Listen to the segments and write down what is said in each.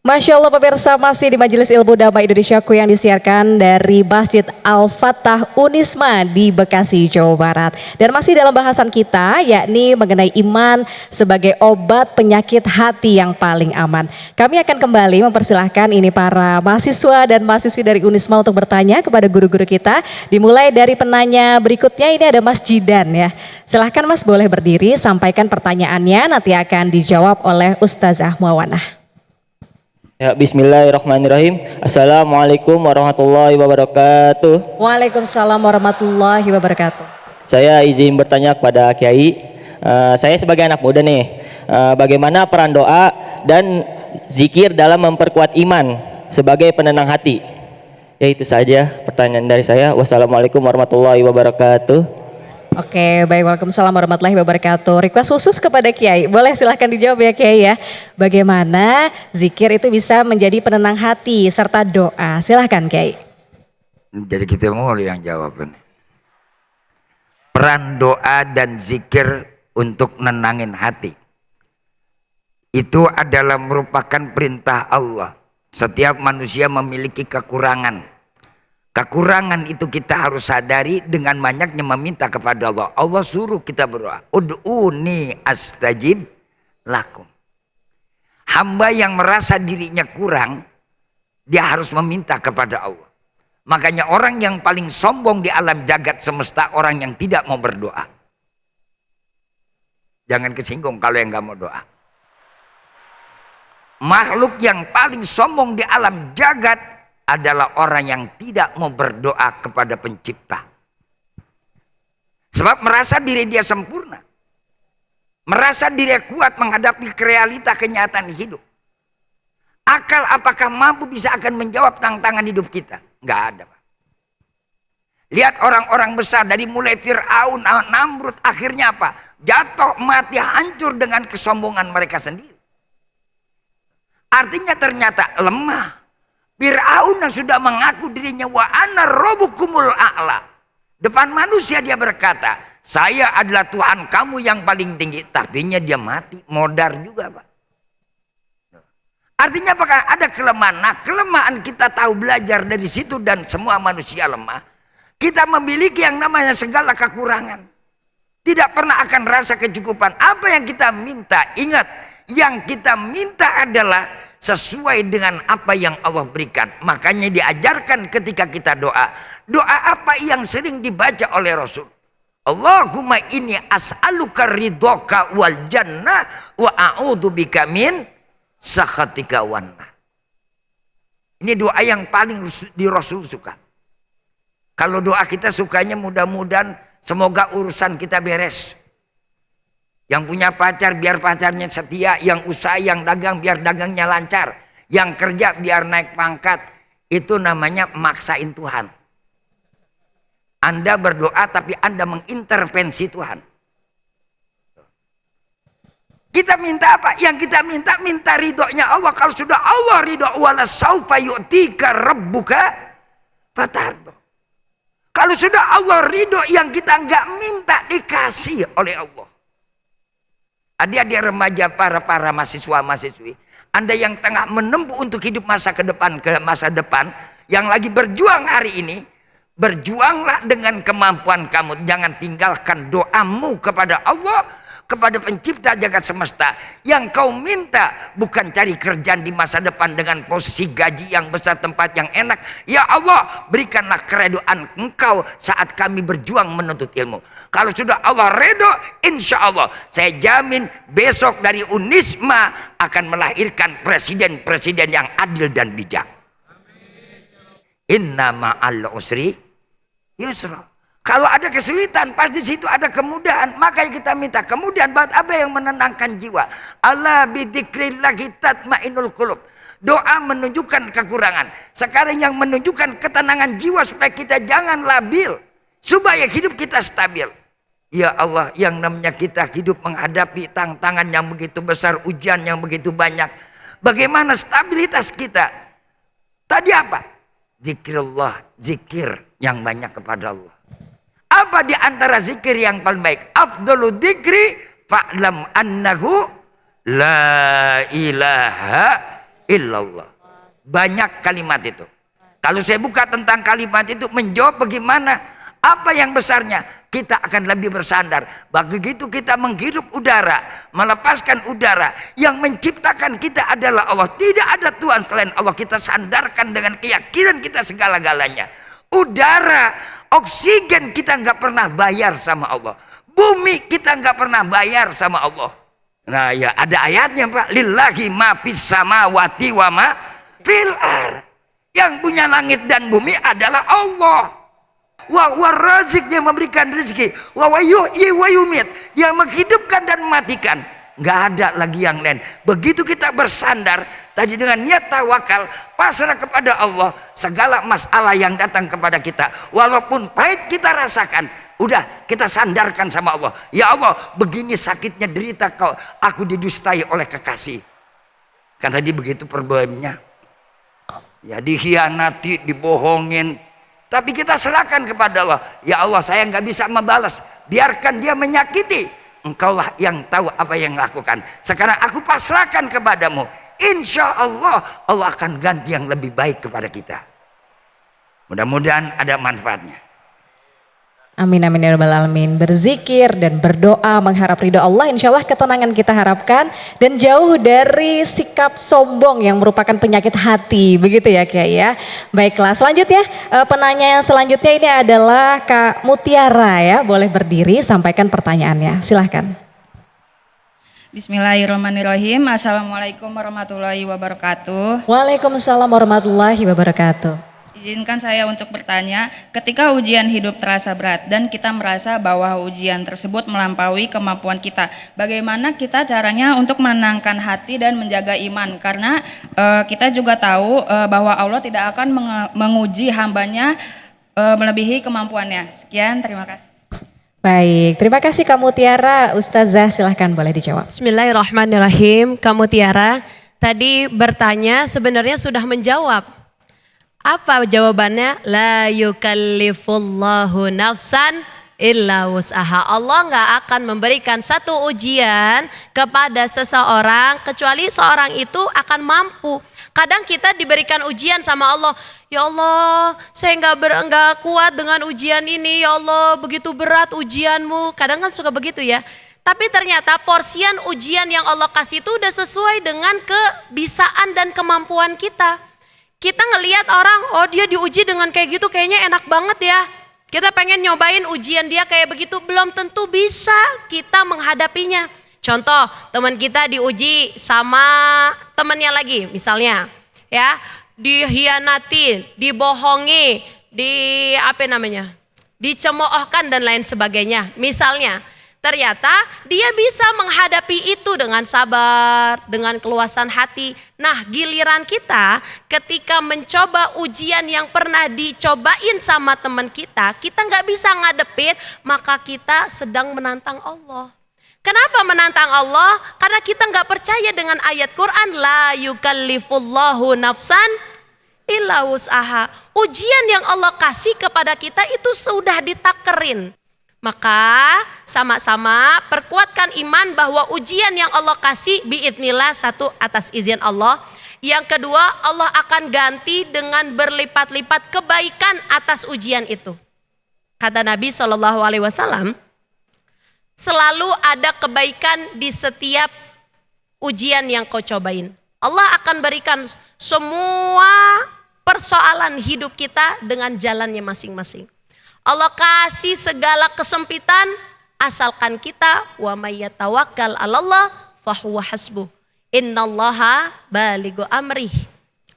Masya Allah pemirsa, masih di Majelis Ilmu Damai Indonesiaku yang disiarkan dari Masjid Al-Fatah Unisma di Bekasi, Jawa Barat. Dan masih dalam bahasan kita yakni mengenai iman sebagai obat penyakit hati yang paling aman. Kami akan kembali mempersilahkan ini para mahasiswa dan mahasiswi dari Unisma untuk bertanya kepada guru-guru kita. Dimulai dari penanya berikutnya, ini ada Mas Jidan ya. Silahkan Mas, boleh berdiri, sampaikan pertanyaannya, nanti akan dijawab oleh Ustazah Muawanah. Ya, bismillahirrahmanirrahim. Assalamualaikum warahmatullahi wabarakatuh. Waalaikumsalam warahmatullahi wabarakatuh. Saya izin bertanya kepada Kiai. Saya sebagai anak muda nih, bagaimana peran doa dan zikir dalam memperkuat iman sebagai penenang hati? Ya, itu saja pertanyaan dari saya. Wassalamualaikum warahmatullahi wabarakatuh. Oke, baik. Waalaikumsalam warahmatullahi wabarakatuh. Request khusus kepada Kiai, boleh silahkan dijawab ya Kiai ya. Bagaimana zikir itu bisa menjadi penenang hati serta doa? Silahkan Kiai. Jadi kita mau yang jawab ini. Peran doa dan zikir untuk nenangin hati itu adalah merupakan perintah Allah. Setiap manusia memiliki kekurangan. Kekurangan itu kita harus sadari dengan banyaknya meminta kepada Allah. Allah suruh kita berdoa. Ud'uni astajib lakum. Hamba yang merasa dirinya kurang, dia harus meminta kepada Allah. Makanya orang yang paling sombong di alam jagat semesta, orang yang tidak mau berdoa. Jangan kesinggung kalau yang gak mau doa. Makhluk yang paling sombong di alam jagat adalah orang yang tidak mau berdoa kepada pencipta. Sebab merasa diri dia sempurna. Merasa diri kuat menghadapi realita kenyataan hidup. Akal apakah mampu bisa akan menjawab tantangan hidup kita? Enggak ada, Pak. Lihat orang-orang besar dari mulai Fir'aun, Namrud, akhirnya apa? Jatuh, mati, hancur dengan kesombongan mereka sendiri. Artinya ternyata lemah. Fir'aun yang sudah mengaku dirinya wa ana rabbukumul a'la. Depan manusia dia berkata, saya adalah Tuhan kamu yang paling tinggi. Tapi dia mati, modar juga, Pak. Artinya apakah ada kelemahan? Nah, kelemahan kita tahu belajar dari situ dan semua manusia lemah. Kita memiliki yang namanya segala kekurangan. Tidak pernah akan rasa kecukupan. Apa yang kita minta, ingat, yang kita minta adalah sesuai dengan apa yang Allah berikan. Makanya diajarkan ketika kita doa. Doa apa yang sering dibaca oleh Rasul? Allahumma inni as'aluka ridhoka wal jannah wa a'udzubika min sakhatika wan nar. Ini doa yang paling di Rasul suka. Kalau doa kita sukanya mudah-mudahan semoga urusan kita beres. Yang punya pacar biar pacarnya setia, yang usaha, yang dagang biar dagangnya lancar, yang kerja biar naik pangkat. Itu namanya maksain Tuhan. Anda berdoa tapi Anda mengintervensi Tuhan. Kita minta apa? Yang kita minta ridhonya Allah. Kalau sudah Allah ridho, wala saufa yu'tika rabbuka fatardo. Kalau sudah Allah ridho, yang kita enggak minta dikasih oleh Allah. Adik-adik remaja, para mahasiswa-mahasiswi, Anda yang tengah menempuh untuk hidup masa ke masa depan, yang lagi berjuang hari ini, berjuanglah dengan kemampuan kamu. Jangan tinggalkan doamu kepada Allah, kepada pencipta jagat semesta. Yang kau minta bukan cari kerjaan di masa depan dengan posisi gaji yang besar, tempat yang enak. Ya Allah, berikanlah keredoan Engkau saat kami berjuang menuntut ilmu. Kalau sudah Allah redho, insya Allah saya jamin besok dari Unisma akan melahirkan presiden-presiden yang adil dan bijak. Inna ma'al usri yusra. Kalau ada kesulitan, pasti di situ ada kemudahan. Makanya kita minta kemudahan buat apa yang menenangkan jiwa. Ala bidzikrillahi tatmainul qulub. Doa menunjukkan kekurangan. Sekarang yang menunjukkan ketenangan jiwa supaya kita jangan labil, supaya hidup kita stabil. Ya Allah, yang namanya kita hidup menghadapi tantangan yang begitu besar, ujian yang begitu banyak. Bagaimana stabilitas kita? Tadi apa? Zikrullah, zikir yang banyak kepada Allah. Apa di antara zikir yang paling baik? Afdalu dzikri fa'lam annahu la ilaha illallah. Banyak kalimat itu. Kalau saya buka tentang kalimat itu, menjawab bagaimana, apa yang besarnya, kita akan lebih bersandar. Begitu kita menghirup udara, melepaskan udara, yang menciptakan kita adalah Allah. Tidak ada Tuhan selain Allah. Kita sandarkan dengan keyakinan kita segala-galanya. Udara, oksigen kita nggak pernah bayar sama Allah. Bumi kita nggak pernah bayar sama Allah. Nah ya ada ayatnya Pak. Lillahi ma fis samawati wa ma fil ar. Yang punya langit dan bumi adalah Allah. Wa razik, yang memberikan rezeki. Wa yuhyi wa yumit, yang menghidupkan dan mematikan. Nggak ada lagi yang lain. Begitu kita bersandar tadi dengan niat tawakal, pasrah kepada Allah, segala masalah yang datang kepada kita, walaupun pahit kita rasakan, udah kita sandarkan sama Allah. Ya Allah, begini sakitnya derita kau, aku didustai oleh kekasih. Kan tadi begitu problemnya. Ya dikhianati, dibohongin, tapi kita serahkan kepada Allah. Ya Allah, saya nggak bisa membalas, biarkan dia menyakiti. Engkaulah yang tahu apa yang lakukan. Sekarang aku pasrahkan kepadamu. Insya Allah, Allah akan ganti yang lebih baik kepada kita. Mudah-mudahan ada manfaatnya. Amin amin ya rabbal alamin. Berzikir dan berdoa mengharap ridho Allah, insya Allah ketenangan kita harapkan dan jauh dari sikap sombong yang merupakan penyakit hati, begitu ya Kiai ya. Baiklah, selanjutnya penanya yang selanjutnya ini adalah Kak Mutiara ya, boleh berdiri sampaikan pertanyaannya, silahkan. Bismillahirrahmanirrahim. Assalamualaikum warahmatullahi wabarakatuh. Waalaikumsalam warahmatullahi wabarakatuh. Izinkan saya untuk bertanya, ketika ujian hidup terasa berat dan kita merasa bahwa ujian tersebut melampaui kemampuan kita, bagaimana kita caranya untuk menenangkan hati dan menjaga iman? Karena kita juga tahu bahwa Allah tidak akan menguji hambanya melebihi kemampuannya. Sekian, terima kasih. Baik, terima kasih Kak Mutiara. Ustazah silahkan boleh dijawab. Bismillahirrahmanirrahim. Kak Mutiara tadi bertanya, sebenarnya sudah menjawab. Apa jawabannya? La yukallifullahu nafsan illa wus'aha. Allah nggak akan memberikan satu ujian kepada seseorang kecuali seorang itu akan mampu. Kadang kita diberikan ujian sama Allah. Ya Allah, saya nggak kuat dengan ujian ini. Ya Allah, begitu berat ujianmu. Kadang kan suka begitu ya. Tapi ternyata porsian ujian yang Allah kasih itu udah sesuai dengan kebisaan dan kemampuan kita. Kita ngelihat orang, oh dia diuji dengan kayak gitu kayaknya enak banget ya. Kita pengen nyobain ujian dia kayak begitu, belum tentu bisa kita menghadapinya. Contoh, teman kita diuji sama temannya lagi misalnya, ya, dihianati, dibohongi, dicemoohkan dan lain sebagainya. Misalnya, ternyata dia bisa menghadapi itu dengan sabar, dengan keluasan hati. Nah, giliran kita ketika mencoba ujian yang pernah dicobain sama teman kita nggak bisa ngadepin, maka kita sedang menantang Allah. Kenapa menantang Allah? Karena kita nggak percaya dengan ayat Quran, la yukallifullahu nafsan illa wus'aha. Ujian yang Allah kasih kepada kita itu sudah ditakerin. Maka sama-sama perkuatkan iman bahwa ujian yang Allah kasih biidnillah, satu atas izin Allah. Yang kedua, Allah akan ganti dengan berlipat-lipat kebaikan atas ujian itu. Kata Nabi SAW, selalu ada kebaikan di setiap ujian yang kau cobain. Allah akan berikan semua persoalan hidup kita dengan jalannya masing-masing. Allah kasih segala kesempitan asalkan kita wa may yatawakkal 'alallah fahuwa hasbuh. Innallaha balighu amrih.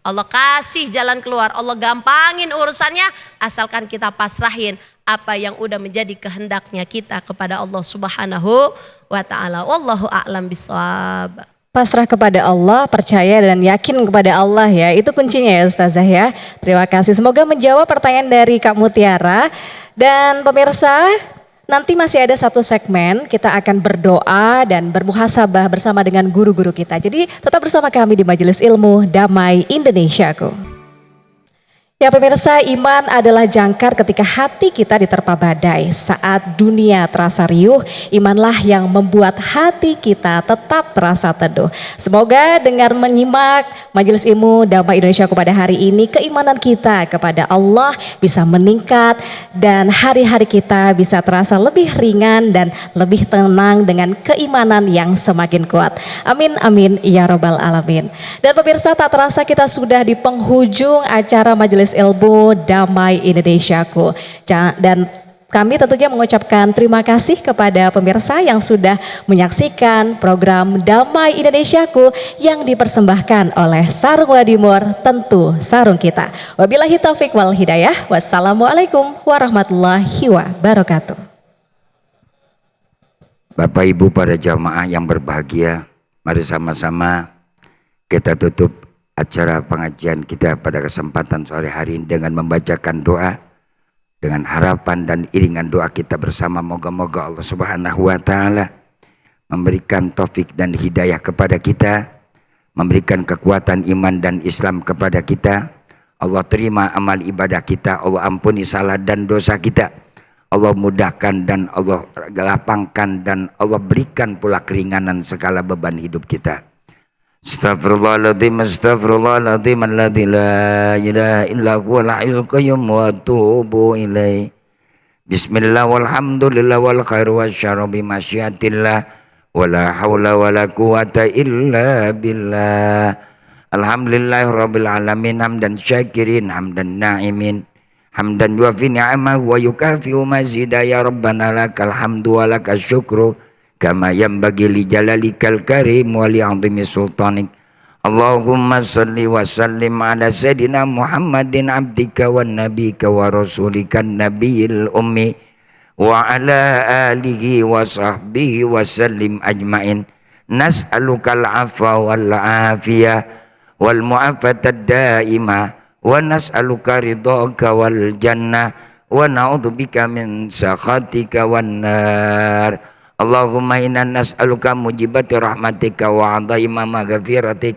Allah kasih jalan keluar, Allah gampangin urusannya asalkan kita pasrahin apa yang udah menjadi kehendaknya kita kepada Allah Subhanahu wa taala. Wallahu a'lam bishawab. Pasrah kepada Allah, percaya dan yakin kepada Allah ya. Itu kuncinya ya Ustazah ya. Terima kasih. Semoga menjawab pertanyaan dari Kak Mutiara. Dan pemirsa, nanti masih ada satu segmen kita akan berdoa dan bermuhasabah bersama dengan guru-guru kita. Jadi tetap bersama kami di Majelis Ilmu Damai Indonesiaku. Ya pemirsa, iman adalah jangkar ketika hati kita diterpa badai. Saat dunia terasa riuh, imanlah yang membuat hati kita tetap terasa teduh. Semoga dengan menyimak Majelis Ilmu Damai Indonesiaku pada hari ini, keimanan kita kepada Allah bisa meningkat dan hari-hari kita bisa terasa lebih ringan dan lebih tenang dengan keimanan yang semakin kuat. Amin amin ya robbal alamin. Dan pemirsa, tak terasa kita sudah di penghujung acara Majelis Ilmu Damai Indonesiaku. Dan kami tentunya mengucapkan terima kasih kepada pemirsa yang sudah menyaksikan program Damai Indonesiaku yang dipersembahkan oleh Sarung Wadimor, tentu sarung kita. Wabillahi taufik wal hidayah. Wassalamualaikum warahmatullahi wabarakatuh. Bapak Ibu para jamaah yang berbahagia, mari sama-sama kita tutup acara pengajian kita pada kesempatan sore hari ini dengan membacakan doa, dengan harapan dan iringan doa kita bersama. Moga-moga Allah Subhanahu wa Ta'ala memberikan taufik dan hidayah kepada kita, memberikan kekuatan iman dan Islam kepada kita. Allah terima amal ibadah kita, Allah ampuni salah dan dosa kita, Allah mudahkan dan Allah lapangkan dan Allah berikan pula keringanan segala beban hidup kita. Astaghfirullahaladzim, astaghfirullahaladzim, alladzi la ilaha illa huwal hayyul qayyum wa atubu ilaih. Bismillah walhamdulillah wal khairu wasyarru bi masyiatillah wala haula wala quwata illa billah. Alhamdulillahirabbil alamin, hamdan syakirin, hamdan na'imin, hamdan yuafi ni'amahu wa yukafi'u mazida. Ya rabbana lakal hamdu wa lakas syukru kama yanbaghi li jalalikal karim wa li 'azimi sultanik. Allahumma salli wa sallim ala sayyidina Muhammadin abdika wan nabiyika wa rasulika nabiyil ummi wa ala alihi wa sahbihi wa sallim ajmain. Nas'alukal afwa wal afiyah wal mu'afatad daimah wa nas'aluka ridhaka wal jannah wa na'udzubika min sakhatika wan nar. Allahumma inna nas'aluka mujibati rahmatika wa 'dhaima maghfiratik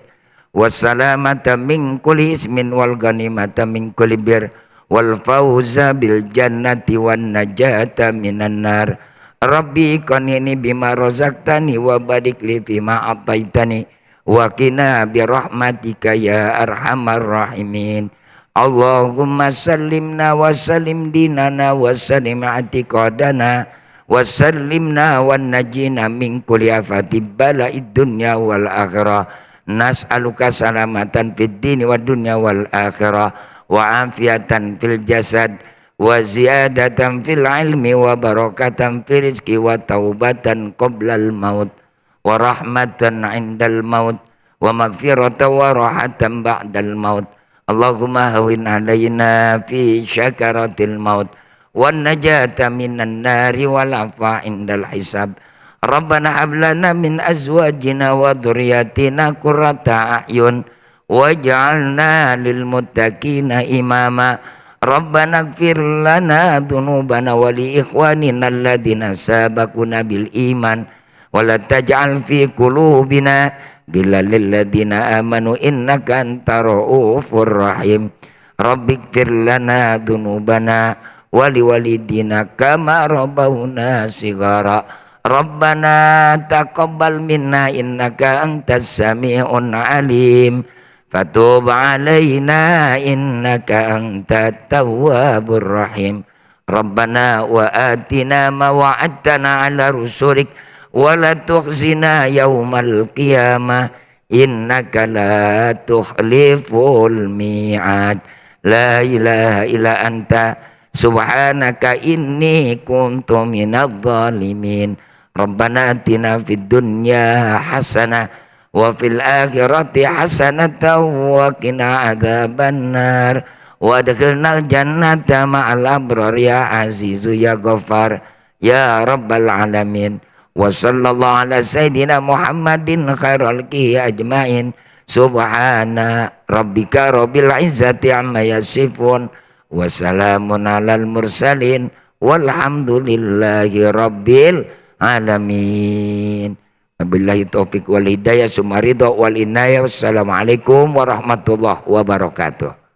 wassalamata min kulli ismin wal ghanimata min kulli bir wal fawza bil jannati wan najata minan nar. Rabbi qanini bima razaqtani wa barik li fima ataitani wa qina bi rahmatika ya arhamar rahimin. Allahumma sallimna wa sallim dinana wa sallim atiqadana wasallimna wan najina min kulli afatib bala'id dunya wal akhirah. Nas'aluka salamatan fid dini wad dunya wal akhirah wa afiatan fil jasad wa ziyadatan fil ilmi wa barakatan fil rizqi wa taubatan qoblal maut wa rahmatan indal maut wa maghfiratan wa rahatan ba'dal maut. Allahumma hawin alaina fi syakaratil maut wan najata minan nari wal afa indal hisab. Rabbana hab lana min azwajina wa dhurriyyatina qurrata a'yun waj'alna lil muttaqina imama. Rabbana ighfir lana dhunubana wa li ikhwanina alladhina sabaquna bil iman wa la taj'al fi qulubina ghillan lil ladzina amanu innaka antar ra'ufur rahim. Rabbi ighfir lana dhunubana wali walidina kama rabbawna sigara. Rabbana taqabbal minna innaka antas sami'un alim fatub alaina innaka antat tawwabur rahim. Rabbana wa atina ma wa'adtana ala rusulik wa la tukhzina yaumal qiyamah innaka la tukhliful mi'ad. La ilaha illa anta subhanaka inni kuntu minadh dhalimin. Rabbana atina fid dunya hasanah wa fil akhirati hasanatan wa qina adzabannar wa adkhilnal jannata ma'al abrar ya azizu ya ghaffar ya rabbal alamin. Wa sallallahu ala sayyidina Muhammadin khairal khalqi ajmain. Subhana rabbika rabbil izzati amma yasifun wa salamun alal mursalin walhamdulillahi rabbil alamin. Wabillahi taufiq wal hidayah, sumaridho wal inayah. Wassalamualaikum warahmatullahi wabarakatuh.